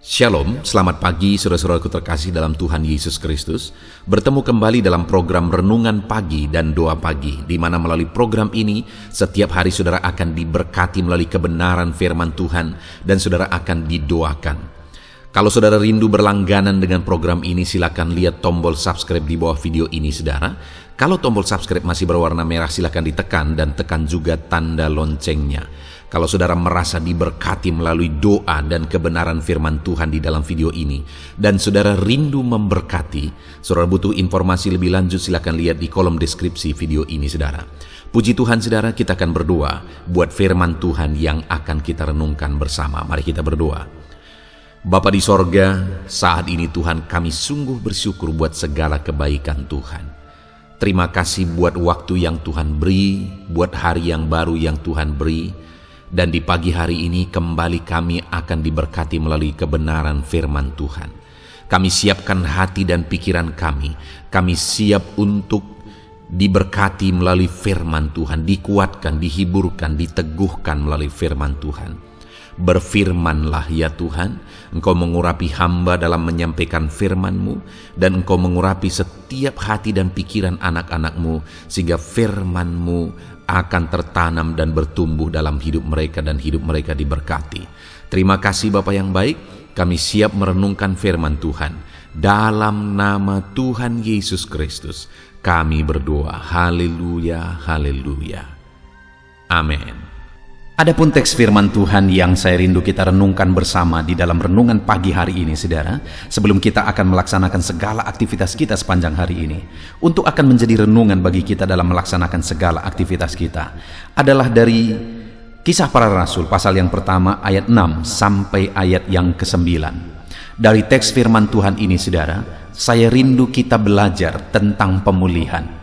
Shalom, selamat pagi saudara-saudaraku terkasih dalam Tuhan Yesus Kristus. Bertemu kembali dalam program Renungan Pagi dan Doa Pagi, di mana melalui program ini setiap hari saudara akan diberkati melalui kebenaran firman Tuhan dan saudara akan didoakan. Kalau saudara rindu berlangganan dengan program ini, silakan lihat tombol subscribe di bawah video ini saudara. Kalau tombol subscribe masih berwarna merah, silakan ditekan dan tekan juga tanda loncengnya. Kalau saudara merasa diberkati melalui doa dan kebenaran firman Tuhan di dalam video ini, dan saudara rindu memberkati, saudara butuh informasi lebih lanjut, silakan lihat di kolom deskripsi video ini saudara. Puji Tuhan saudara, kita akan berdoa buat firman Tuhan yang akan kita renungkan bersama. Mari kita berdoa. Bapa di sorga, saat ini Tuhan kami sungguh bersyukur buat segala kebaikan Tuhan. Terima kasih buat waktu yang Tuhan beri, buat hari yang baru yang Tuhan beri. Dan di pagi hari ini kembali kami akan diberkati melalui kebenaran firman Tuhan. Kami siapkan hati dan pikiran kami. Kami siap untuk diberkati melalui firman Tuhan, dikuatkan, dihiburkan, diteguhkan melalui firman Tuhan. Berfirmanlah ya Tuhan, Engkau mengurapi hamba dalam menyampaikan firman-Mu, dan Engkau mengurapi setiap hati dan pikiran anak-anak-Mu, sehingga firman-Mu akan tertanam dan bertumbuh dalam hidup mereka dan hidup mereka diberkati. Terima kasih Bapa yang baik, kami siap merenungkan firman Tuhan. Dalam nama Tuhan Yesus Kristus, kami berdoa. Haleluya, haleluya. Amin. Adapun teks firman Tuhan yang saya rindu kita renungkan bersama di dalam renungan pagi hari ini saudara, sebelum kita akan melaksanakan segala aktivitas kita sepanjang hari ini, untuk akan menjadi renungan bagi kita dalam melaksanakan segala aktivitas kita, adalah dari Kisah Para Rasul pasal yang pertama ayat 6 sampai ayat yang ke-9. Dari teks firman Tuhan ini saudara, saya rindu kita belajar tentang pemulihan.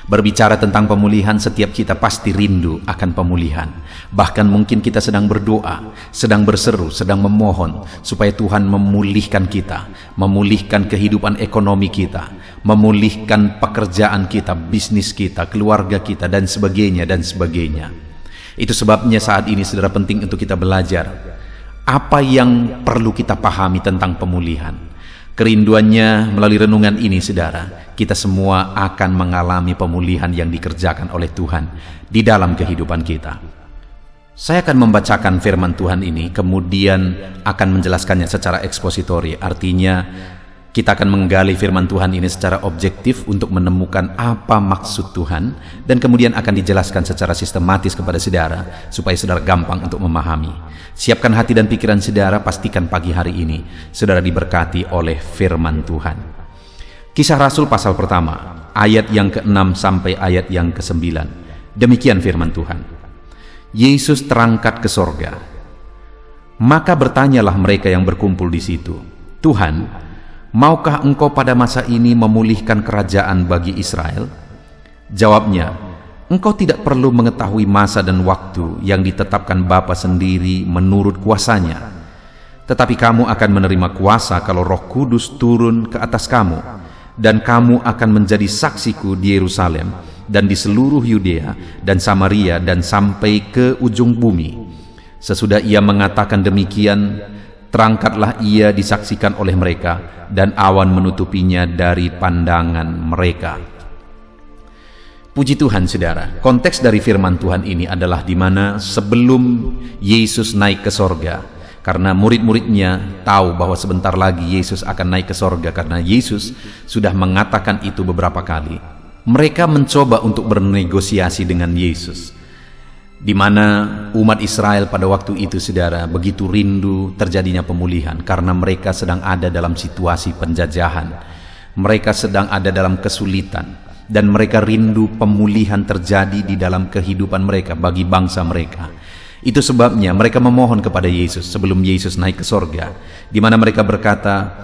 Berbicara tentang pemulihan, setiap kita pasti rindu akan pemulihan. Bahkan mungkin kita sedang berdoa, sedang berseru, sedang memohon supaya Tuhan memulihkan kita, memulihkan kehidupan ekonomi kita, memulihkan pekerjaan kita, bisnis kita, keluarga kita, dan sebagainya, dan sebagainya. Itu sebabnya saat ini saudara penting untuk kita belajar apa yang perlu kita pahami tentang pemulihan. Kerinduannya melalui renungan ini saudara, kita semua akan mengalami pemulihan yang dikerjakan oleh Tuhan di dalam kehidupan kita. Saya akan membacakan firman Tuhan ini, kemudian akan menjelaskannya secara ekspositori. Artinya kita akan menggali firman Tuhan ini secara objektif untuk menemukan apa maksud Tuhan, dan kemudian akan dijelaskan secara sistematis kepada saudara supaya saudara gampang untuk memahami. Siapkan hati dan pikiran saudara, pastikan pagi hari ini saudara diberkati oleh firman Tuhan. Kisah Rasul pasal pertama ayat yang ke-6 sampai ayat yang ke-9. Demikian firman Tuhan. Yesus terangkat ke sorga. Maka bertanyalah mereka yang berkumpul di situ, Tuhan, maukah Engkau pada masa ini memulihkan kerajaan bagi Israel? Jawabnya, Engkau tidak perlu mengetahui masa dan waktu yang ditetapkan Bapa sendiri menurut kuasanya. Tetapi kamu akan menerima kuasa kalau Roh Kudus turun ke atas kamu, dan kamu akan menjadi saksiku di Yerusalem dan di seluruh Yudea dan Samaria dan sampai ke ujung bumi. Sesudah ia mengatakan demikian, terangkatlah ia disaksikan oleh mereka, dan awan menutupinya dari pandangan mereka. Puji Tuhan saudara, konteks dari firman Tuhan ini adalah di mana sebelum Yesus naik ke sorga, karena murid-muridnya tahu bahwa sebentar lagi Yesus akan naik ke sorga, karena Yesus sudah mengatakan itu beberapa kali. Mereka mencoba untuk bernegosiasi dengan Yesus, di mana umat Israel pada waktu itu saudara begitu rindu terjadinya pemulihan, karena mereka sedang ada dalam situasi penjajahan, mereka sedang ada dalam kesulitan, dan mereka rindu pemulihan terjadi di dalam kehidupan mereka bagi bangsa mereka. Itu sebabnya mereka memohon kepada Yesus sebelum Yesus naik ke sorga, di mana mereka berkata,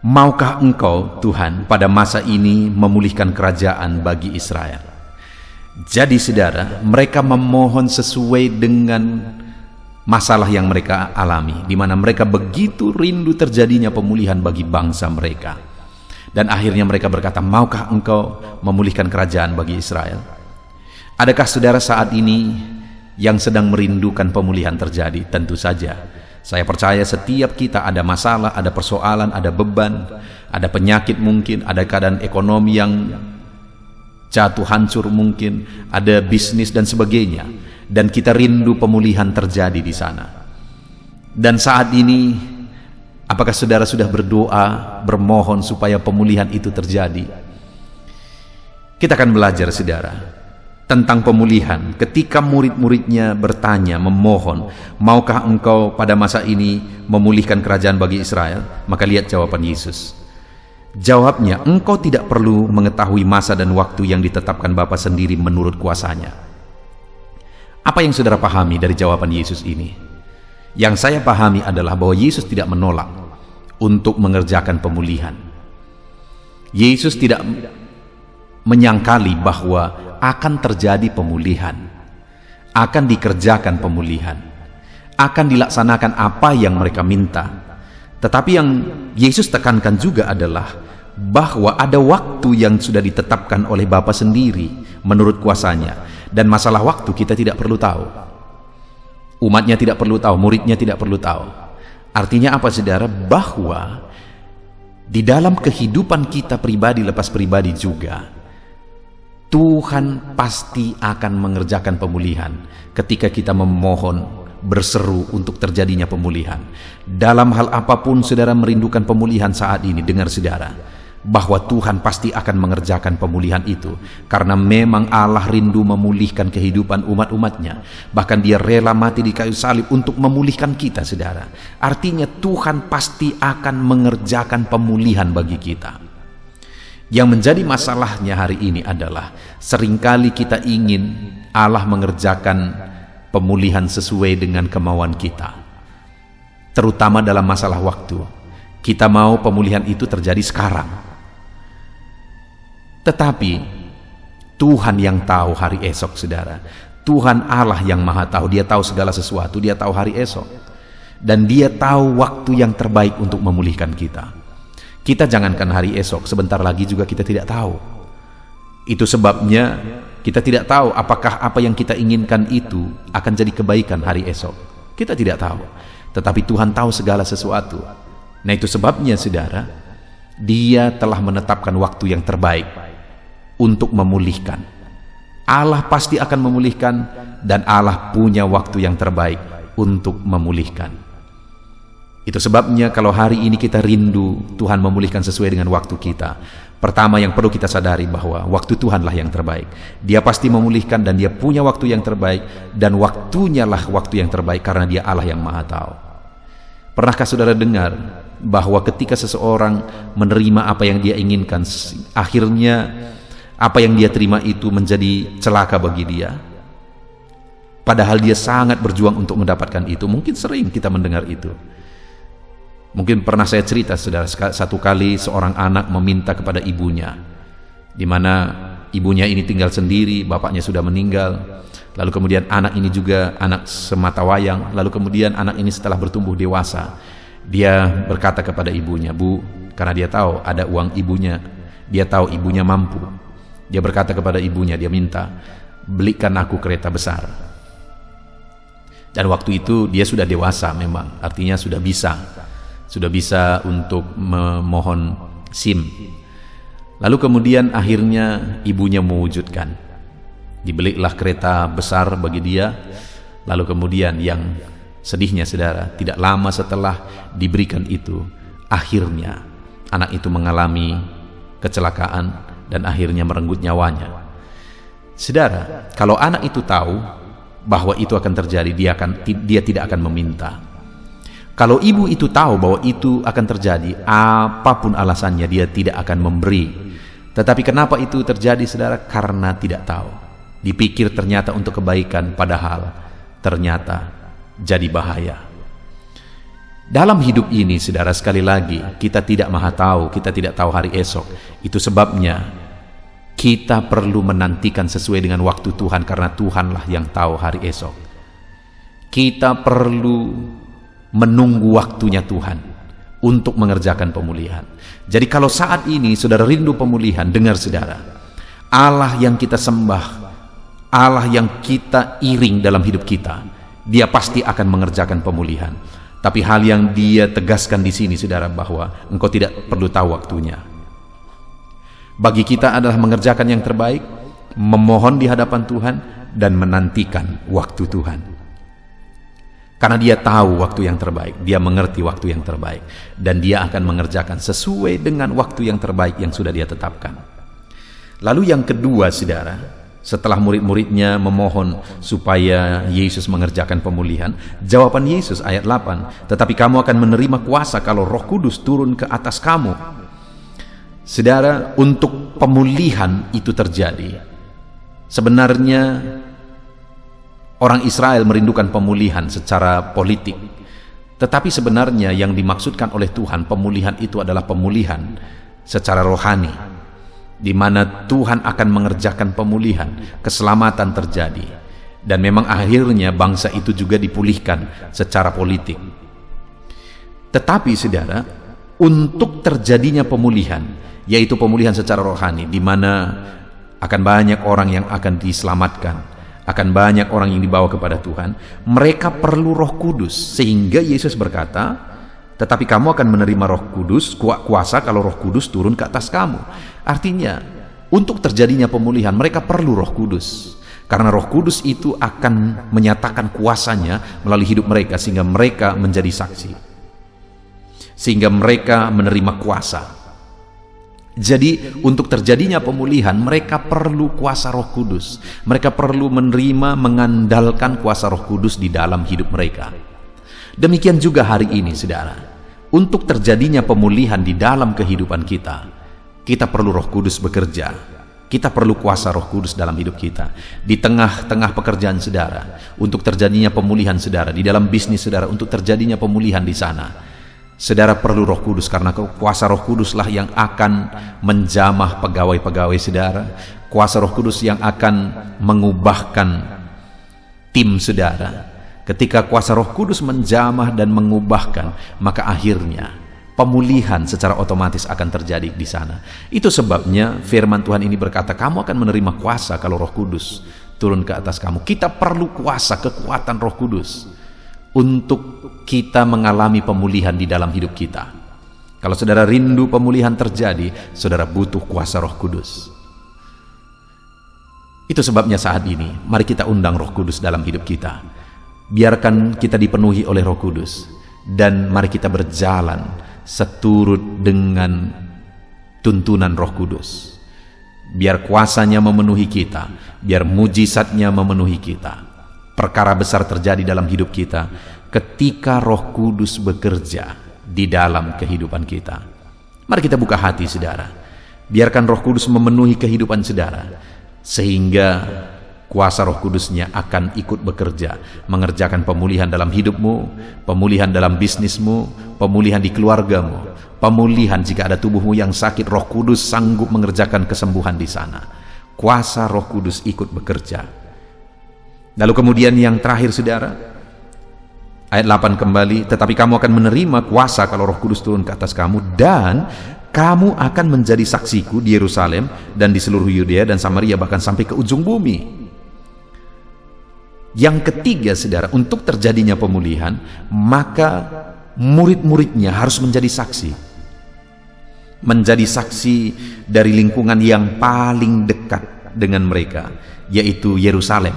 maukah Engkau Tuhan pada masa ini memulihkan kerajaan bagi Israel? Jadi saudara, mereka memohon sesuai dengan masalah yang mereka alami, di mana mereka begitu rindu terjadinya pemulihan bagi bangsa mereka. Dan akhirnya mereka berkata, maukah Engkau memulihkan kerajaan bagi Israel? Adakah saudara saat ini yang sedang merindukan pemulihan terjadi? Tentu saja. Saya percaya setiap kita ada masalah, ada persoalan, ada beban, ada penyakit mungkin, ada keadaan ekonomi yang jatuh hancur mungkin, ada bisnis dan sebagainya. Dan kita rindu pemulihan terjadi di sana. Dan saat ini, apakah saudara sudah berdoa, bermohon supaya pemulihan itu terjadi? Kita akan belajar, saudara, tentang pemulihan. Ketika murid-muridnya bertanya, memohon, maukah engkau pada masa ini memulihkan kerajaan bagi Israel? Maka lihat jawaban Yesus. Jawabnya, engkau tidak perlu mengetahui masa dan waktu yang ditetapkan Bapa sendiri menurut kuasanya. Apa yang saudara pahami dari jawaban Yesus ini? Yang saya pahami adalah bahwa Yesus tidak menolak untuk mengerjakan pemulihan. Yesus tidak menyangkali bahwa akan terjadi pemulihan, akan dikerjakan pemulihan, akan dilaksanakan apa yang mereka minta. Tetapi yang Yesus tekankan juga adalah bahwa ada waktu yang sudah ditetapkan oleh Bapa sendiri menurut kuasanya. Dan masalah waktu kita tidak perlu tahu. Umatnya tidak perlu tahu, muridnya tidak perlu tahu. Artinya apa, saudara? Bahwa di dalam kehidupan kita pribadi lepas pribadi juga, Tuhan pasti akan mengerjakan pemulihan ketika kita memohon, berseru untuk terjadinya pemulihan. Dalam hal apapun saudara merindukan pemulihan saat ini, dengar saudara, bahwa Tuhan pasti akan mengerjakan pemulihan itu, karena memang Allah rindu memulihkan kehidupan umat-umatnya. Bahkan dia rela mati di kayu salib untuk memulihkan kita, saudara. Artinya Tuhan pasti akan mengerjakan pemulihan bagi kita. Yang menjadi masalahnya hari ini adalah seringkali kita ingin Allah mengerjakan pemulihan sesuai dengan kemauan kita, terutama dalam masalah waktu. Kita mau pemulihan itu terjadi sekarang. Tetapi Tuhan yang tahu hari esok, saudara. Tuhan Allah yang maha tahu. Dia tahu segala sesuatu. Dia tahu hari esok. Dan dia tahu waktu yang terbaik untuk memulihkan kita. Kita jangankan hari esok, sebentar lagi juga kita tidak tahu. Itu sebabnya kita tidak tahu apakah apa yang kita inginkan itu akan jadi kebaikan hari esok. Kita tidak tahu. Tetapi Tuhan tahu segala sesuatu. Nah, itu sebabnya, saudara, Dia telah menetapkan waktu yang terbaik untuk memulihkan. Allah pasti akan memulihkan, dan Allah punya waktu yang terbaik untuk memulihkan. Itu sebabnya kalau hari ini kita rindu Tuhan memulihkan sesuai dengan waktu kita, pertama yang perlu kita sadari bahwa waktu Tuhanlah yang terbaik. Dia pasti memulihkan dan Dia punya waktu yang terbaik, dan waktunya lah waktu yang terbaik karena Dia Allah yang maha tahu. Pernahkah saudara dengar bahwa ketika seseorang menerima apa yang dia inginkan, akhirnya apa yang dia terima itu menjadi celaka bagi dia, padahal dia sangat berjuang untuk mendapatkan itu? Mungkin sering kita mendengar itu. Mungkin pernah saya cerita, saudara, satu kali seorang anak meminta kepada ibunya, di mana ibunya ini tinggal sendiri, bapaknya sudah meninggal. Lalu kemudian anak ini juga anak semata wayang. Lalu kemudian anak ini setelah bertumbuh dewasa, dia berkata kepada ibunya, "Bu," karena dia tahu ada uang ibunya, dia tahu ibunya mampu. Dia berkata kepada ibunya, dia minta, "Belikan aku kereta besar." Dan waktu itu dia sudah dewasa memang, artinya sudah bisa untuk memohon SIM. Lalu kemudian akhirnya ibunya mewujudkan. Dibelilah kereta besar bagi dia. Lalu kemudian yang sedihnya, saudara, tidak lama setelah diberikan itu, akhirnya anak itu mengalami kecelakaan dan akhirnya merenggut nyawanya. Saudara, kalau anak itu tahu bahwa itu akan terjadi, dia tidak akan meminta. Kalau ibu itu tahu bahwa itu akan terjadi, apapun alasannya dia tidak akan memberi. Tetapi kenapa itu terjadi, saudara? Karena tidak tahu. Dipikir ternyata untuk kebaikan, padahal ternyata jadi bahaya. Dalam hidup ini, saudara, sekali lagi kita tidak maha tahu, kita tidak tahu hari esok. Itu sebabnya kita perlu menantikan sesuai dengan waktu Tuhan, karena Tuhanlah yang tahu hari esok. Kita perlu menunggu waktunya Tuhan untuk mengerjakan pemulihan. Jadi kalau saat ini saudara rindu pemulihan, dengar saudara, Allah yang kita sembah, Allah yang kita iring dalam hidup kita, Dia pasti akan mengerjakan pemulihan. Tapi hal yang dia tegaskan di sini, saudara, bahwa engkau tidak perlu tahu waktunya. Bagi kita adalah mengerjakan yang terbaik, memohon di hadapan Tuhan, dan menantikan waktu Tuhan. Karena dia tahu waktu yang terbaik, dia mengerti waktu yang terbaik, dan dia akan mengerjakan sesuai dengan waktu yang terbaik yang sudah dia tetapkan. Lalu yang kedua, saudara, setelah murid-muridnya memohon supaya Yesus mengerjakan pemulihan, jawaban Yesus ayat 8, tetapi kamu akan menerima kuasa kalau Roh Kudus turun ke atas kamu. Saudara, untuk pemulihan itu terjadi, sebenarnya orang Israel merindukan pemulihan secara politik, tetapi sebenarnya yang dimaksudkan oleh Tuhan, pemulihan itu adalah pemulihan secara rohani, di mana Tuhan akan mengerjakan pemulihan, keselamatan terjadi, dan memang akhirnya bangsa itu juga dipulihkan secara politik. Tetapi saudara, untuk terjadinya pemulihan, yaitu pemulihan secara rohani, di mana akan banyak orang yang akan diselamatkan, akan banyak orang yang dibawa kepada Tuhan, mereka perlu Roh Kudus. Sehingga Yesus berkata, tetapi kamu akan menerima Roh Kudus, kuasa kalau Roh Kudus turun ke atas kamu. Artinya, untuk terjadinya pemulihan mereka perlu Roh Kudus, karena Roh Kudus itu akan menyatakan kuasanya melalui hidup mereka, sehingga mereka menjadi saksi, sehingga mereka menerima kuasa. Jadi untuk terjadinya pemulihan mereka perlu kuasa Roh Kudus. Mereka perlu menerima, mengandalkan kuasa Roh Kudus di dalam hidup mereka. Demikian juga hari ini, saudara, untuk terjadinya pemulihan di dalam kehidupan kita, kita perlu Roh Kudus bekerja. Kita perlu kuasa Roh Kudus dalam hidup kita. Di tengah-tengah pekerjaan saudara, untuk terjadinya pemulihan saudara, di dalam bisnis saudara, untuk terjadinya pemulihan di sana, saudara perlu Roh Kudus, karena kuasa Roh Kuduslah yang akan menjamah pegawai-pegawai saudara, kuasa Roh Kudus yang akan mengubahkan tim saudara. Ketika kuasa Roh Kudus menjamah dan mengubahkan, maka akhirnya pemulihan secara otomatis akan terjadi di sana. Itu sebabnya firman Tuhan ini berkata, kamu akan menerima kuasa kalau Roh Kudus turun ke atas kamu. Kita perlu kuasa, kekuatan Roh Kudus untuk kita mengalami pemulihan di dalam hidup kita. Kalau saudara rindu pemulihan terjadi, saudara butuh kuasa Roh Kudus. Itu sebabnya saat ini, mari kita undang Roh Kudus dalam hidup kita. Biarkan kita dipenuhi oleh Roh Kudus, dan mari kita berjalan seturut dengan tuntunan Roh Kudus. Biar kuasanya memenuhi kita, biar mujizatnya memenuhi kita. Perkara besar terjadi dalam hidup kita ketika Roh Kudus bekerja di dalam kehidupan kita. Mari kita buka hati, saudara. Biarkan Roh Kudus memenuhi kehidupan saudara, sehingga kuasa Roh Kudusnya akan ikut bekerja, mengerjakan pemulihan dalam hidupmu, pemulihan dalam bisnismu, pemulihan di keluargamu, pemulihan jika ada tubuhmu yang sakit. Roh Kudus sanggup mengerjakan kesembuhan di sana. Kuasa Roh Kudus ikut bekerja. Lalu kemudian yang terakhir, saudara, ayat 8 kembali, tetapi kamu akan menerima kuasa kalau Roh Kudus turun ke atas kamu, dan kamu akan menjadi saksiku di Yerusalem dan di seluruh Yudea dan Samaria, bahkan sampai ke ujung bumi. Yang ketiga, saudara, untuk terjadinya pemulihan, maka murid-muridnya harus menjadi saksi. Menjadi saksi dari lingkungan yang paling dekat dengan mereka, yaitu Yerusalem.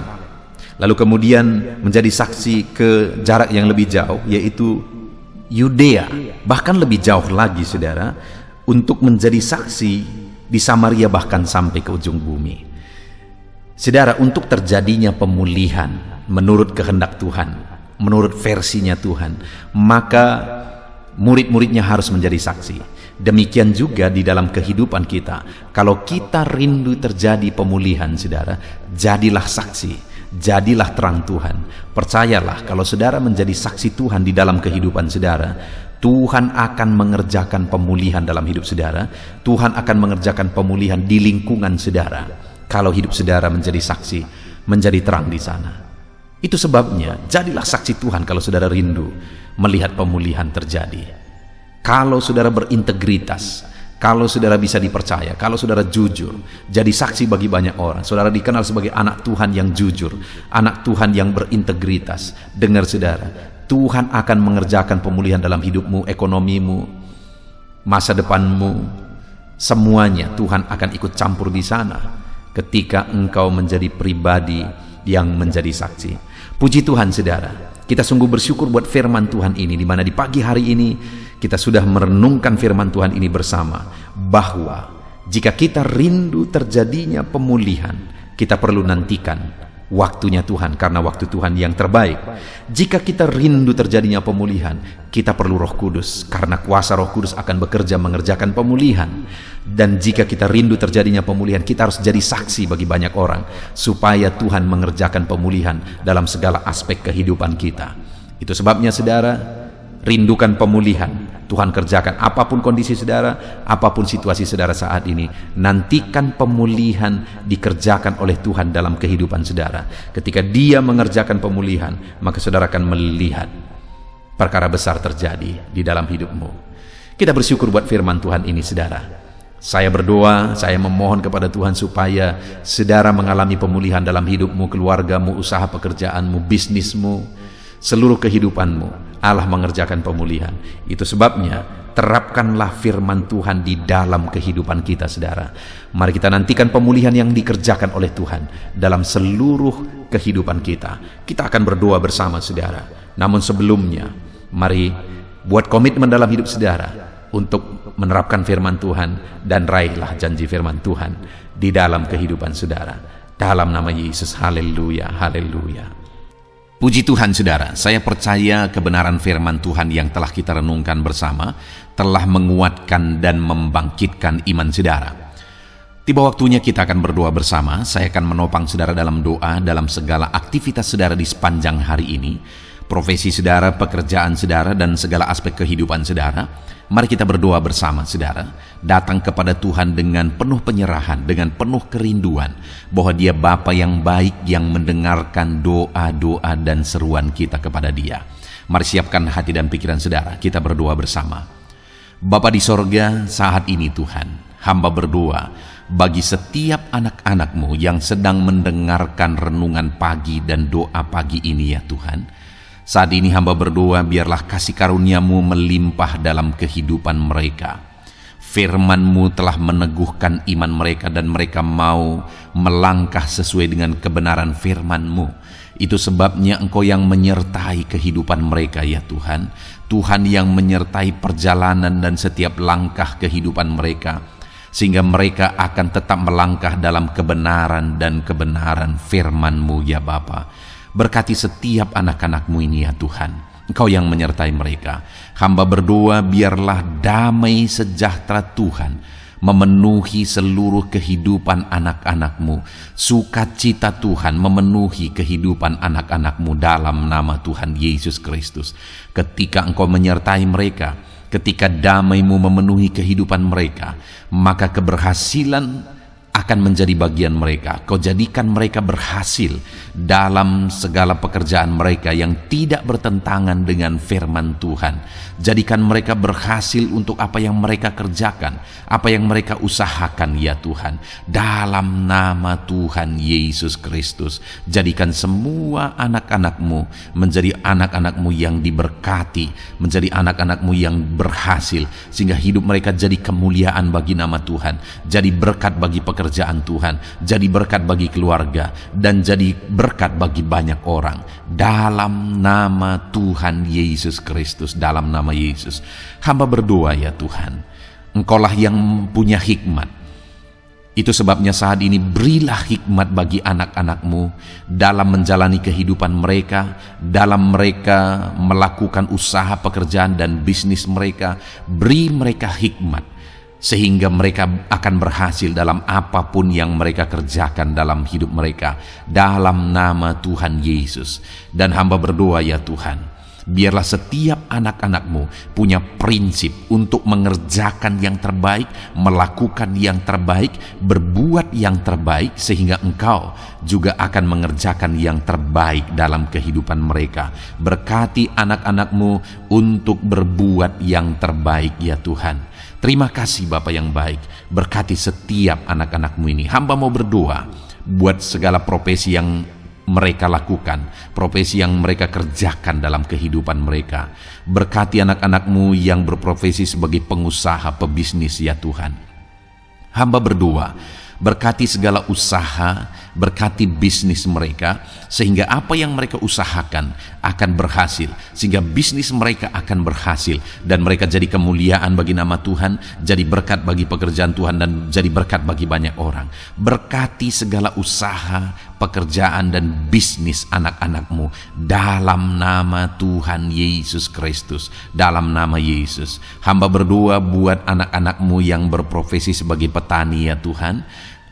Lalu kemudian menjadi saksi ke jarak yang lebih jauh, yaitu Yudea. Bahkan lebih jauh lagi, saudara, untuk menjadi saksi di Samaria, bahkan sampai ke ujung bumi. Saudara, untuk terjadinya pemulihan menurut kehendak Tuhan, menurut versinya Tuhan, maka murid-muridnya harus menjadi saksi. Demikian juga di dalam kehidupan kita. Kalau kita rindu terjadi pemulihan, saudara, jadilah saksi, jadilah terang Tuhan. Percayalah, kalau saudara menjadi saksi Tuhan di dalam kehidupan saudara, Tuhan akan mengerjakan pemulihan dalam hidup saudara. Tuhan akan mengerjakan pemulihan di lingkungan saudara. Kalau hidup saudara menjadi saksi, menjadi terang di sana. Itu sebabnya, jadilah saksi Tuhan kalau saudara rindu melihat pemulihan terjadi. Kalau saudara berintegritas, kalau saudara bisa dipercaya, kalau saudara jujur, jadi saksi bagi banyak orang. Saudara dikenal sebagai anak Tuhan yang jujur, anak Tuhan yang berintegritas. Dengar, saudara, Tuhan akan mengerjakan pemulihan dalam hidupmu, ekonomimu, masa depanmu, semuanya Tuhan akan ikut campur di sana ketika engkau menjadi pribadi yang menjadi saksi. Puji Tuhan saudara, kita sungguh bersyukur buat firman Tuhan ini, di mana di pagi hari ini kita sudah merenungkan firman Tuhan ini bersama, bahwa jika kita rindu terjadinya pemulihan, kita perlu nantikan waktunya Tuhan, karena waktu Tuhan yang terbaik. Jika kita rindu terjadinya pemulihan, kita perlu Roh Kudus, karena kuasa Roh Kudus akan bekerja mengerjakan pemulihan. Dan jika kita rindu terjadinya pemulihan, kita harus jadi saksi bagi banyak orang, supaya Tuhan mengerjakan pemulihan dalam segala aspek kehidupan kita. Itu sebabnya saudara, rindukan pemulihan. Tuhan kerjakan apapun kondisi saudara, apapun situasi saudara saat ini. Nantikan pemulihan dikerjakan oleh Tuhan dalam kehidupan saudara. Ketika Dia mengerjakan pemulihan, maka saudara akan melihat perkara besar terjadi di dalam hidupmu. Kita bersyukur buat firman Tuhan ini saudara. Saya berdoa, saya memohon kepada Tuhan supaya saudara mengalami pemulihan dalam hidupmu, keluargamu, usaha pekerjaanmu, bisnismu, seluruh kehidupanmu. Allah mengerjakan pemulihan. Itu sebabnya terapkanlah firman Tuhan di dalam kehidupan kita saudara. Mari kita nantikan pemulihan yang dikerjakan oleh Tuhan dalam seluruh kehidupan kita. Kita akan berdoa bersama saudara. Namun sebelumnya, mari buat komitmen dalam hidup saudara untuk menerapkan firman Tuhan, dan raihlah janji firman Tuhan di dalam kehidupan saudara. Dalam nama Yesus, haleluya, haleluya. Puji Tuhan saudara, saya percaya kebenaran firman Tuhan yang telah kita renungkan bersama telah menguatkan dan membangkitkan iman saudara. Tiba waktunya kita akan berdoa bersama. Saya akan menopang saudara dalam doa dalam segala aktivitas saudara di sepanjang hari ini, profesi saudara, pekerjaan saudara, dan segala aspek kehidupan saudara. Mari kita berdoa bersama saudara, datang kepada Tuhan dengan penuh penyerahan, dengan penuh kerinduan bahwa Dia Bapa yang baik yang mendengarkan doa-doa dan seruan kita kepada Dia. Mari siapkan hati dan pikiran saudara, kita berdoa bersama. Bapa di sorga, saat ini Tuhan, hamba berdoa bagi setiap anak-anak-Mu yang sedang mendengarkan renungan pagi dan doa pagi ini ya Tuhan. Saat ini hamba berdoa, biarlah kasih karunia-Mu melimpah dalam kehidupan mereka. Firman-Mu telah meneguhkan iman mereka, dan mereka mau melangkah sesuai dengan kebenaran firman-Mu. Itu sebabnya Engkau yang menyertai kehidupan mereka ya Tuhan. Tuhan yang menyertai perjalanan dan setiap langkah kehidupan mereka, sehingga mereka akan tetap melangkah dalam kebenaran dan kebenaran firman-Mu ya Bapa. Berkati setiap anak-anak-Mu ini ya Tuhan. Engkau yang menyertai mereka. Hamba berdoa biarlah damai sejahtera Tuhan memenuhi seluruh kehidupan anak-anak-Mu. Sukacita Tuhan memenuhi kehidupan anak-anak-Mu dalam nama Tuhan Yesus Kristus. Ketika Engkau menyertai mereka, ketika damai-Mu memenuhi kehidupan mereka, maka keberhasilan akan menjadi bagian mereka. Kau jadikan mereka berhasil dalam segala pekerjaan mereka yang tidak bertentangan dengan firman Tuhan. Jadikan mereka berhasil untuk apa yang mereka kerjakan, apa yang mereka usahakan ya Tuhan. Dalam nama Tuhan Yesus Kristus, jadikan semua anak-anak-Mu menjadi anak-anak-Mu yang diberkati, menjadi anak-anak-Mu yang berhasil, sehingga hidup mereka jadi kemuliaan bagi nama Tuhan, jadi berkat bagi pekerjaan Tuhan, jadi berkat bagi keluarga, dan jadi berkat bagi banyak orang. Dalam nama Tuhan Yesus Kristus, dalam nama Yesus, hamba berdoa ya Tuhan, Engkaulah yang punya hikmat. Itu sebabnya saat ini berilah hikmat bagi anak-anak-Mu dalam menjalani kehidupan mereka, dalam mereka melakukan usaha pekerjaan dan bisnis mereka. Beri mereka hikmat, sehingga mereka akan berhasil dalam apapun yang mereka kerjakan dalam hidup mereka, dalam nama Tuhan Yesus. Dan hamba berdoa ya Tuhan, biarlah setiap anak-anak-Mu punya prinsip untuk mengerjakan yang terbaik, melakukan yang terbaik, berbuat yang terbaik, sehingga Engkau juga akan mengerjakan yang terbaik dalam kehidupan mereka. Berkati anak-anak-Mu untuk berbuat yang terbaik ya Tuhan. Terima kasih Bapa yang baik, berkati setiap anak-anak-Mu ini. Hamba mau berdoa buat segala profesi yang mereka lakukan, profesi yang mereka kerjakan dalam kehidupan mereka. Berkati anak-anak-Mu yang berprofesi sebagai pengusaha, pebisnis ya Tuhan. Hamba berdoa, berkati segala usaha, berkati bisnis mereka, sehingga apa yang mereka usahakan akan berhasil, sehingga bisnis mereka akan berhasil, dan mereka jadi kemuliaan bagi nama Tuhan, jadi berkat bagi pekerjaan Tuhan, dan jadi berkat bagi banyak orang. Berkati segala usaha, pekerjaan, dan bisnis anak-anak-Mu dalam nama Tuhan Yesus Kristus. Dalam nama Yesus, hamba berdoa buat anak-anak-Mu yang berprofesi sebagai petani ya Tuhan.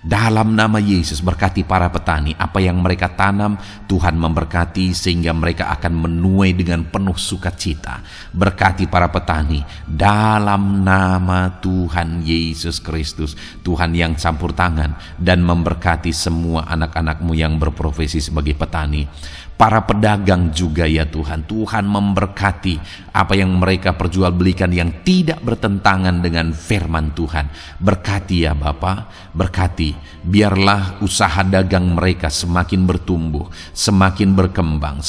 Dalam nama Yesus, berkati para petani, apa yang mereka tanam Tuhan memberkati sehingga mereka akan menuai dengan penuh sukacita. Berkati para petani dalam nama Tuhan Yesus Kristus, Tuhan yang campur tangan dan memberkati semua anak-anak-Mu yang berprofesi sebagai petani. Para pedagang juga ya Tuhan, Tuhan memberkati apa yang mereka perjualbelikan yang tidak bertentangan dengan firman Tuhan. Berkati ya Bapa, berkati, biarlah usaha dagang mereka semakin bertumbuh, semakin berkembang,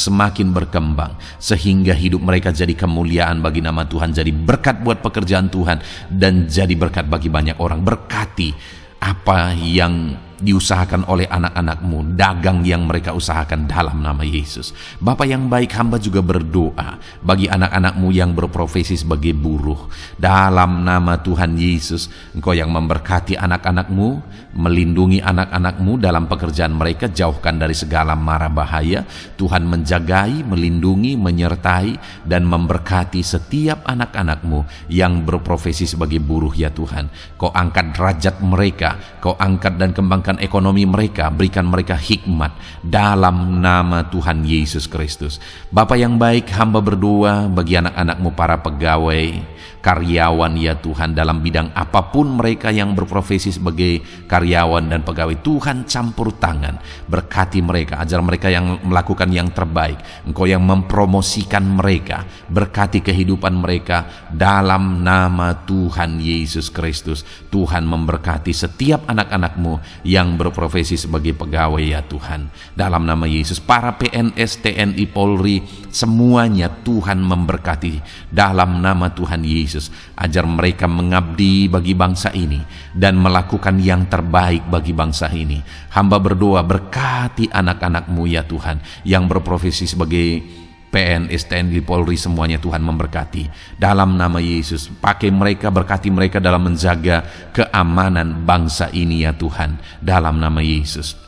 sehingga hidup mereka jadi kemuliaan bagi nama Tuhan, jadi berkat buat pekerjaan Tuhan, dan jadi berkat bagi banyak orang. Berkati apa yang diusahakan oleh anak-anak-Mu, dagang yang mereka usahakan dalam nama Yesus. Bapa yang baik, hamba juga berdoa bagi anak-anak-Mu yang berprofesi sebagai buruh. Dalam nama Tuhan Yesus, Engkau yang memberkati anak-anak-Mu, melindungi anak-anak-Mu dalam pekerjaan mereka, jauhkan dari segala mara bahaya. Tuhan menjagai, melindungi, menyertai, dan memberkati setiap anak-anak-Mu yang berprofesi sebagai buruh ya Tuhan. Kau angkat derajat mereka, Kau angkat dan kembangkan ekonomi mereka, berikan mereka hikmat dalam nama Tuhan Yesus Kristus. Bapa yang baik, hamba berdoa bagi anak-anak-Mu para pegawai, karyawan ya Tuhan, dalam bidang apapun mereka yang berprofesi sebagai karyawan dan pegawai. Tuhan campur tangan, berkati mereka, ajar mereka yang melakukan yang terbaik. Engkau yang mempromosikan mereka, berkati kehidupan mereka dalam nama Tuhan Yesus Kristus. Tuhan memberkati setiap anak-anak-Mu yang berprofesi sebagai pegawai ya Tuhan, dalam nama Yesus. Para PNS, TNI, Polri, semuanya Tuhan memberkati dalam nama Tuhan Yesus. Ajar mereka mengabdi bagi bangsa ini dan melakukan yang terbaik bagi bangsa ini. Hamba berdoa, berkati anak-anak-Mu ya Tuhan yang berprofesi sebagai PNS, TNI, Polri, semuanya Tuhan memberkati dalam nama Yesus. Pakai mereka, berkati mereka dalam menjaga keamanan bangsa ini ya Tuhan, dalam nama Yesus.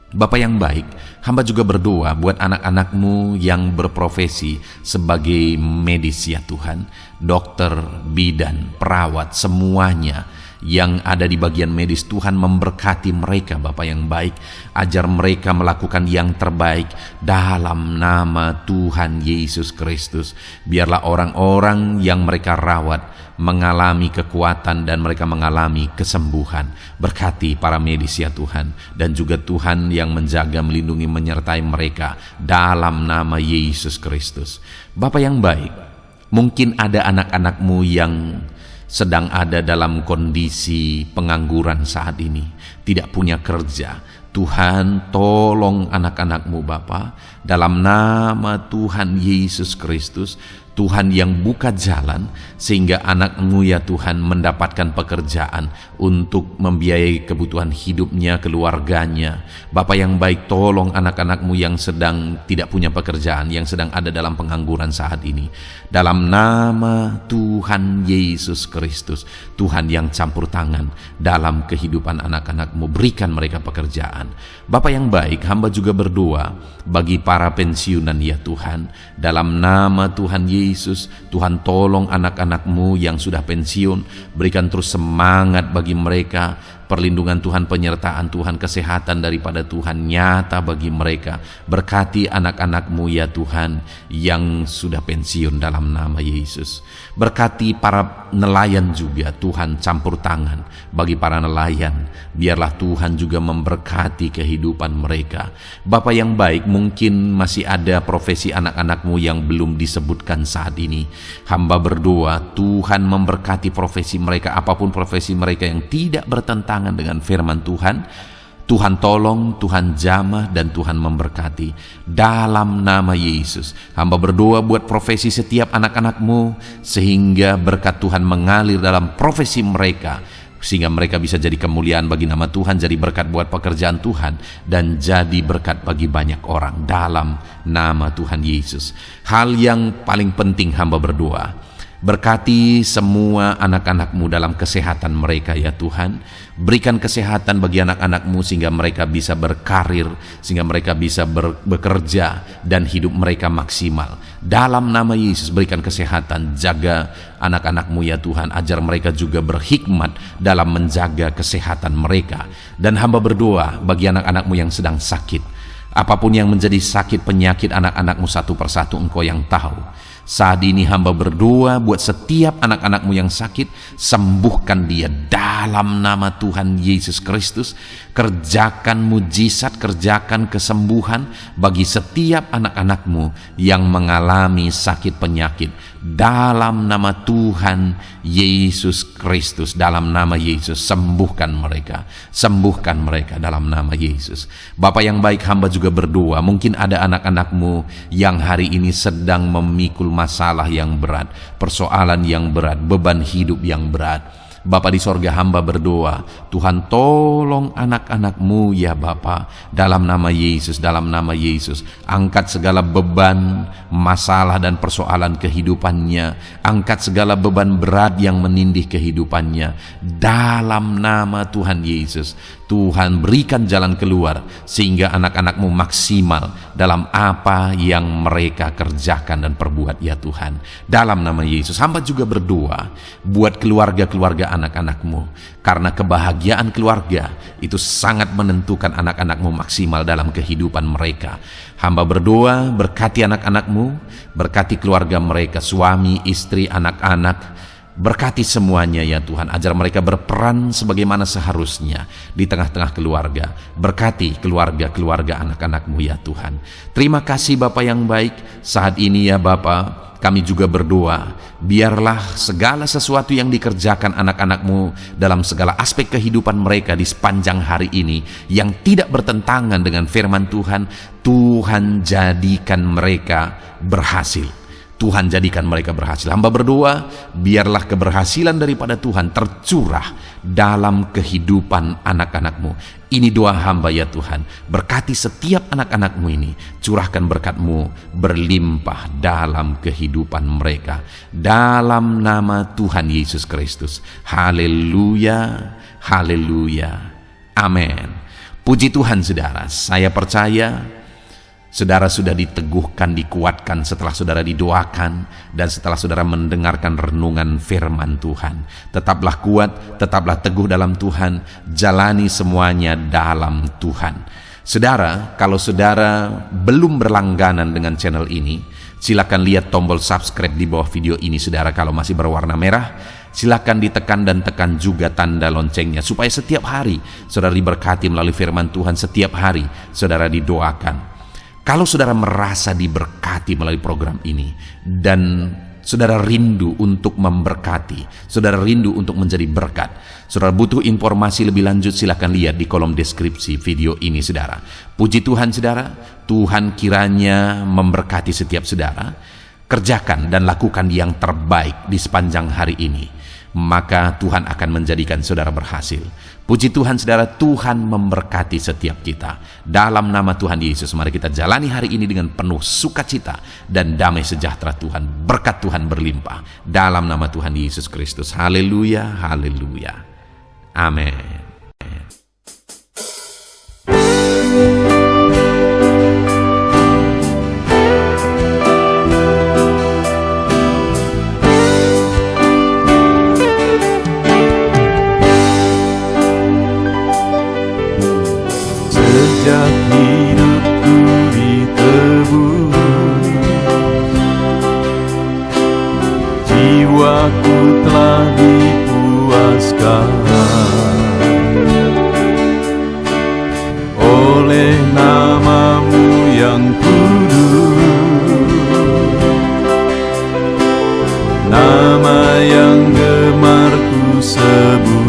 Bapa yang baik, hamba juga berdoa buat anak-anak-Mu yang berprofesi sebagai medis ya Tuhan, dokter, bidan, perawat, semuanya yang ada di bagian medis. Tuhan memberkati mereka Bapa yang baik, ajar mereka melakukan yang terbaik dalam nama Tuhan Yesus Kristus. Biarlah orang-orang yang mereka rawat mengalami kekuatan dan mereka mengalami kesembuhan. Berkati para medis ya Tuhan, dan juga Tuhan yang menjaga, melindungi, menyertai mereka dalam nama Yesus Kristus. Bapa yang baik, mungkin ada anak-anak-Mu yang sedang ada dalam kondisi pengangguran saat ini, tidak punya kerja. Tuhan, tolong anak-anak-Mu Bapa, dalam nama Tuhan Yesus Kristus. Tuhan yang buka jalan sehingga anak-Mu ya Tuhan mendapatkan pekerjaan untuk membiayai kebutuhan hidupnya, keluarganya. Bapa yang baik, tolong anak-anak-Mu yang sedang tidak punya pekerjaan, yang sedang ada dalam pengangguran saat ini. Dalam nama Tuhan Yesus Kristus, Tuhan yang campur tangan dalam kehidupan anak-anak-Mu, berikan mereka pekerjaan. Bapa yang baik, hamba juga berdoa bagi para pensiunan ya Tuhan, dalam nama Tuhan Yesus. Tuhan, tolong anak-anak-Mu yang sudah pensiun, berikan terus semangat bagi mereka, perlindungan Tuhan, penyertaan Tuhan, kesehatan daripada Tuhan nyata bagi mereka. Berkati anak-anak-Mu ya Tuhan yang sudah pensiun dalam nama Yesus. Berkati para nelayan juga, Tuhan campur tangan bagi para nelayan. Biarlah Tuhan juga memberkati kehidupan mereka. Bapa yang baik, mungkin masih ada profesi anak-anak-Mu yang belum disebutkan saat ini. Hamba berdoa Tuhan memberkati profesi mereka, apapun profesi mereka yang tidak bertentangan dengan firman Tuhan. Tuhan tolong, Tuhan jamah, dan Tuhan memberkati. Dalam nama Yesus, hamba berdoa buat profesi setiap anak-anak-Mu, sehingga berkat Tuhan mengalir dalam profesi mereka, sehingga mereka bisa jadi kemuliaan bagi nama Tuhan, jadi berkat buat pekerjaan Tuhan, dan jadi berkat bagi banyak orang. Dalam nama Tuhan Yesus. Hal yang paling penting hamba berdoa, berkati semua anak-anak-Mu dalam kesehatan mereka ya Tuhan. Berikan kesehatan bagi anak-anak-Mu sehingga mereka bisa berkarir, sehingga mereka bisa bekerja dan hidup mereka maksimal. Dalam nama Yesus berikan kesehatan, jaga anak-anak-Mu ya Tuhan, ajar mereka juga berhikmat dalam menjaga kesehatan mereka. Dan hamba berdoa bagi anak-anak-Mu yang sedang sakit, apapun yang menjadi sakit penyakit anak-anak-Mu satu persatu Engkau yang tahu. Saat ini hamba berdoa buat setiap anak-anak-Mu yang sakit, sembuhkan dia dalam nama Tuhan Yesus Kristus. Kerjakan mujizat, kerjakan kesembuhan bagi setiap anak-anak-Mu yang mengalami sakit penyakit. Dalam nama Tuhan Yesus Kristus, dalam nama Yesus, sembuhkan mereka dalam nama Yesus. Bapa yang baik, hamba juga berdoa, mungkin ada anak-anak-Mu yang hari ini sedang memikul masalah yang berat, persoalan yang berat, beban hidup yang berat. Bapa di sorga, hamba berdoa, Tuhan tolong anak-anak-Mu ya Bapa, dalam nama Yesus, dalam nama Yesus. Angkat segala beban, masalah dan persoalan kehidupannya, angkat segala beban berat yang menindih kehidupannya, dalam nama Tuhan Yesus. Tuhan berikan jalan keluar sehingga anak-anak-Mu maksimal dalam apa yang mereka kerjakan dan perbuat ya Tuhan. Dalam nama Yesus, hamba juga berdoa buat keluarga-keluarga anak-anak-Mu, karena kebahagiaan keluarga itu sangat menentukan anak-anak-Mu maksimal dalam kehidupan mereka. Hamba berdoa, berkati anak-anak-Mu, berkati keluarga mereka, suami, istri, anak-anak, berkati semuanya ya Tuhan, ajar mereka berperan sebagaimana seharusnya di tengah-tengah keluarga. Berkati keluarga-keluarga anak-anak-Mu ya Tuhan. Terima kasih Bapa yang baik. Saat ini ya Bapa, kami juga berdoa, biarlah segala sesuatu yang dikerjakan anak-anak-Mu dalam segala aspek kehidupan mereka di sepanjang hari ini yang tidak bertentangan dengan firman Tuhan, Tuhan jadikan mereka berhasil. Tuhan jadikan mereka berhasil. Hamba berdoa, biarlah keberhasilan daripada Tuhan tercurah dalam kehidupan anak-anak-Mu. Ini doa hamba ya Tuhan. Berkati setiap anak-anak-Mu ini. Curahkan berkat-Mu berlimpah dalam kehidupan mereka. Dalam nama Tuhan Yesus Kristus. Haleluya, haleluya, amin. Puji Tuhan saudara, saya percaya saudara sudah diteguhkan, dikuatkan setelah saudara didoakan dan setelah saudara mendengarkan renungan firman Tuhan. Tetaplah kuat, tetaplah teguh dalam Tuhan, jalani semuanya dalam Tuhan. Saudara, kalau saudara belum berlangganan dengan channel ini, silakan lihat tombol subscribe di bawah video ini. Saudara, kalau masih berwarna merah, silakan ditekan dan tekan juga tanda loncengnya supaya setiap hari saudara diberkati melalui firman Tuhan. Setiap hari saudara didoakan. Kalau saudara merasa diberkati melalui program ini dan saudara rindu untuk memberkati, saudara rindu untuk menjadi berkat, saudara butuh informasi lebih lanjut, silakan lihat di kolom deskripsi video ini saudara. Puji Tuhan saudara, Tuhan kiranya memberkati setiap saudara. Kerjakan dan lakukan yang terbaik di sepanjang hari ini, maka Tuhan akan menjadikan saudara berhasil. Puji Tuhan saudara, Tuhan memberkati setiap kita. Dalam nama Tuhan Yesus, mari kita jalani hari ini dengan penuh sukacita dan damai sejahtera Tuhan. Berkat Tuhan berlimpah. Dalam nama Tuhan Yesus Kristus. Haleluya, haleluya. Amin. Sejak hidupku ditebus, jiwaku telah dipuaskan oleh nama-Mu yang kudus, nama yang gemar ku sebut.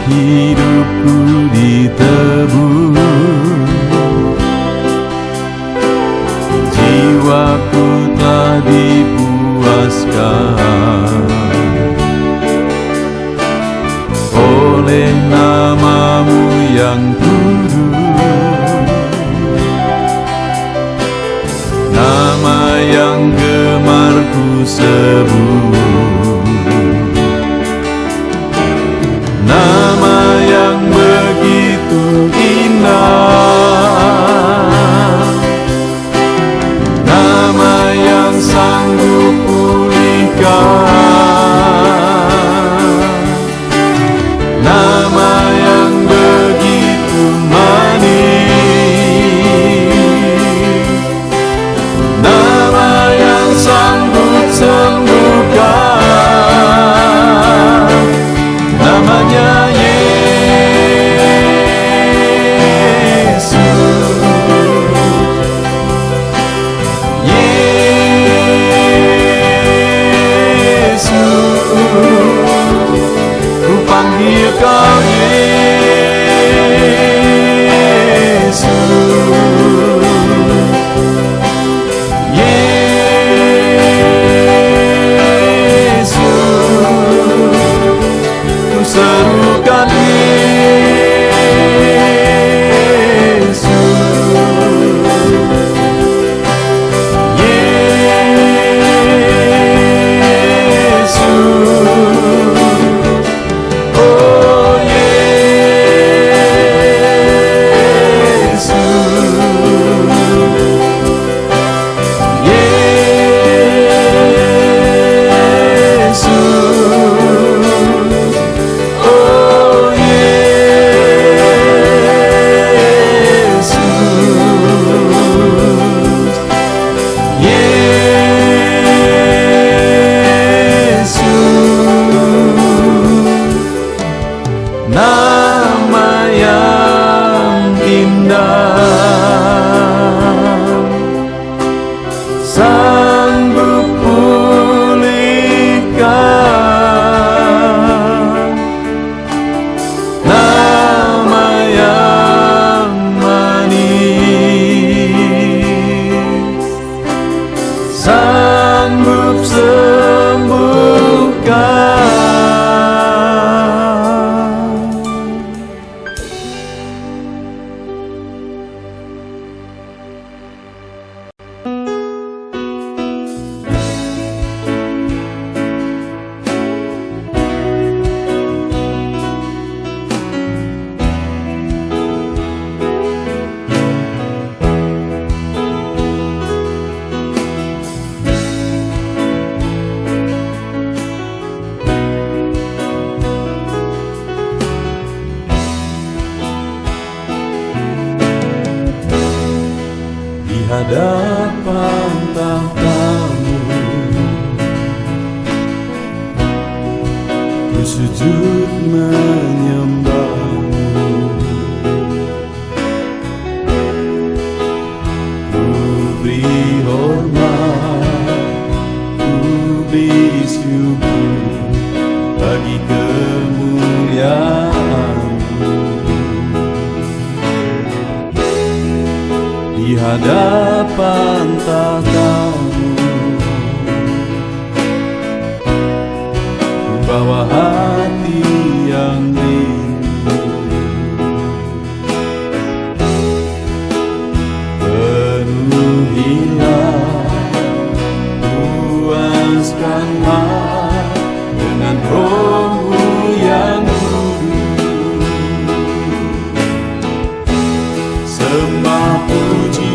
hidupku ditebus, jiwaku telah dipuaskan oleh nama-Mu yang kudus, nama yang gemar ku sebut, nama yang begitu indah, nama yang sanggup pulihkan, nama yang begitu manis, nama yang sanggup sembuhkan, namanya Yesus. Yesus, ku panggil Kau Yesus. Yesus, ku serukan Yesus. Yesus, oh Yesus. Yesus, oh Yesus, nama yang indah, sanggup pulihkan, nama yang manis, sanggup sembuhkan. Di hadapan tahta-Mu, ku sujud menyembah-Mu, ku beri hormat, ku beri syukur bagi kemuliaan-Mu. Di hadapan tahta-Mu, ku bawa hati yang rindu, penuhilah, puaskanlah dengan Roh-Mu yang kudus. Sembah puji,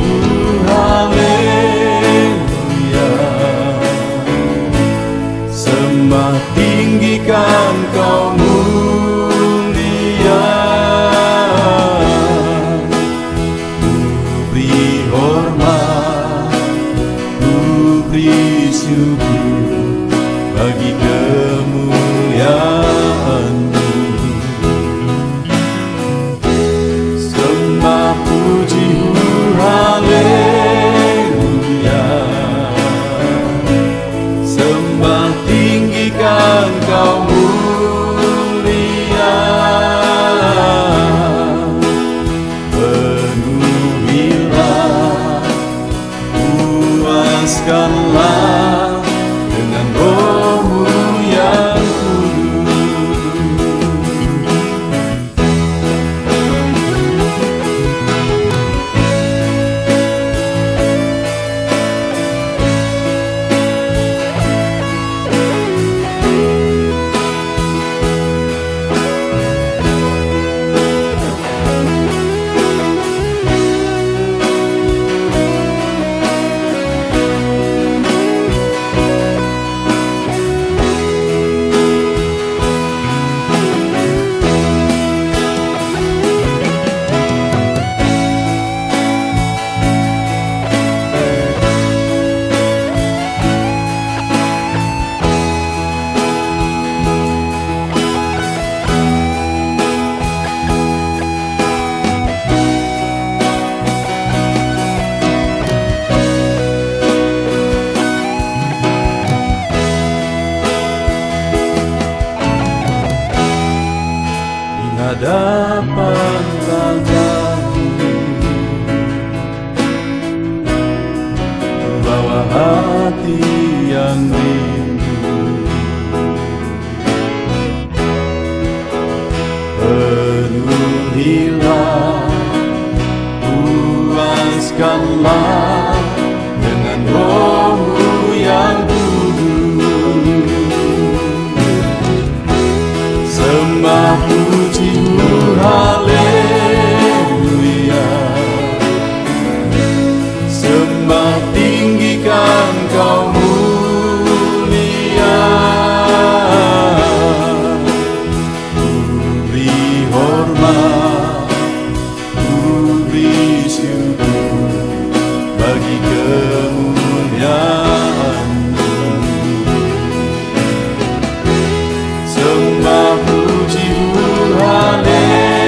haleluya. Luaskanlah dengan Roh-Mu yang hadapan Bapa-Mu, bawa hati yang rindu, penuhilah, puaskanlah dengan Roh-Mu yang sembah puji-Mu, haleluya. Sembah tinggikan Kau mulia. Beri hormat, beri syukur bagi kemuliaan-Mu. Sembah puji-Mu, haleluya.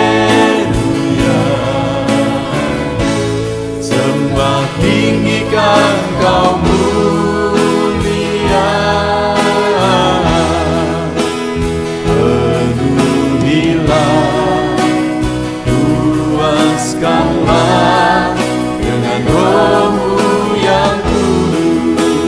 Sembah tinggikan Kau mulia. Penuhilah, puaskanlah dengan Roh-Mu yang kudus.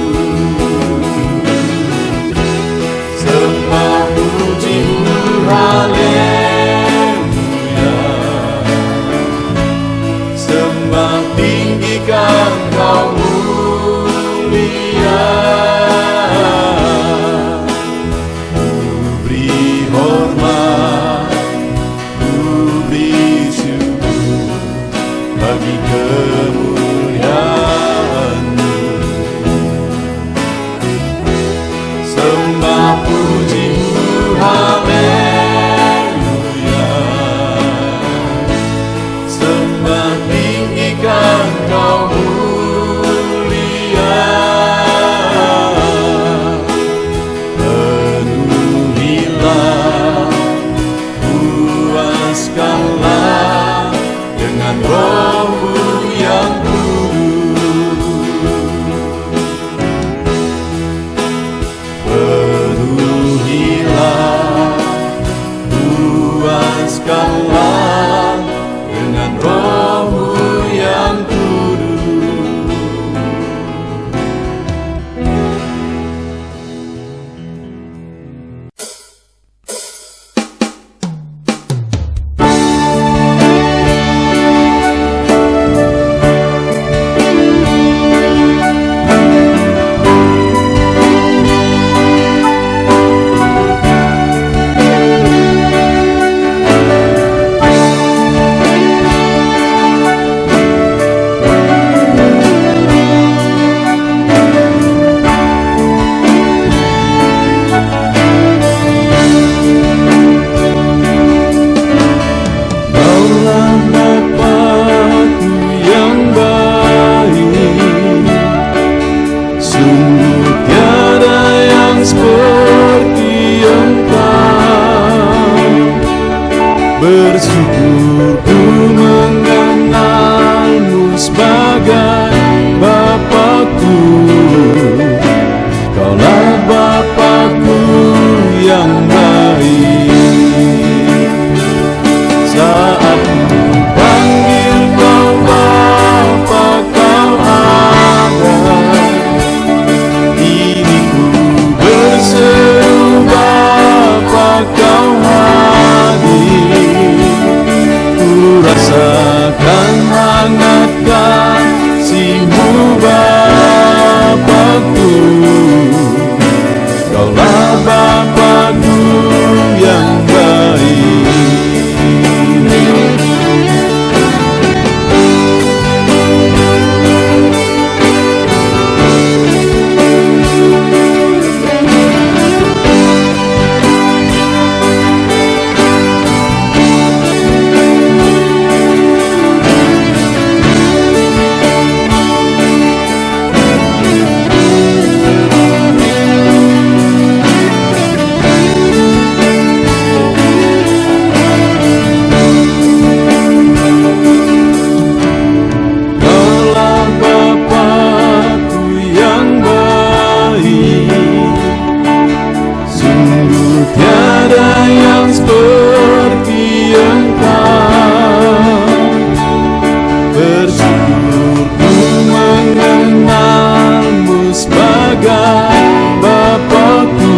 Bapakku,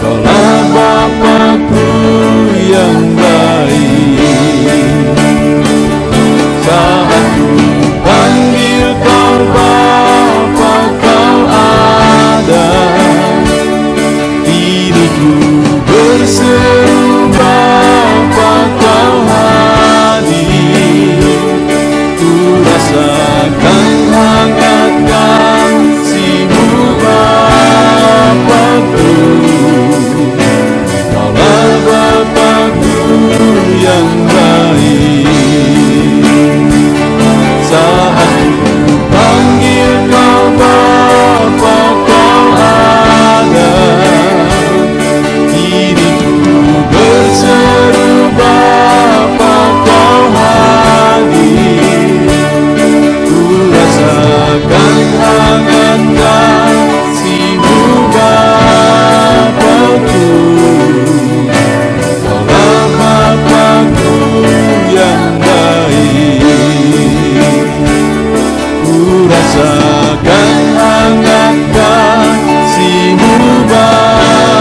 Kaulah Bapakku yang baik. Hangat kasih-Mu Bapakku.